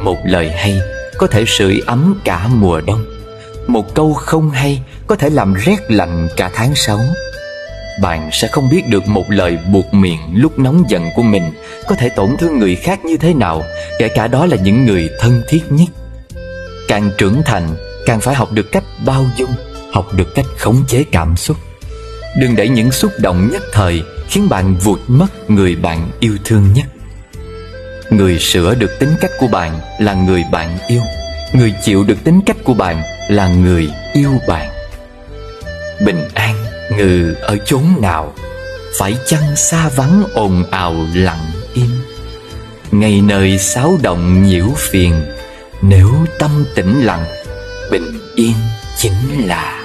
Một lời hay có thể sưởi ấm cả mùa đông. Một câu không hay có thể làm rét lạnh cả tháng 6. Bạn sẽ không biết được một lời buột miệng lúc nóng giận của mình có thể tổn thương người khác như thế nào, kể cả đó là những người thân thiết nhất. Càng trưởng thành, càng phải học được cách bao dung, học được cách khống chế cảm xúc. Đừng để những xúc động nhất thời khiến bạn vụt mất người bạn yêu thương nhất. Người sửa được tính cách của bạn là người bạn yêu. Người chịu được tính cách của bạn là người yêu bạn. Bình an ngự ở chốn nào? Phải chăng xa vắng ồn ào lặng im? Ngay nơi xáo động nhiễu phiền, nếu tâm tĩnh lặng, bình yên chính là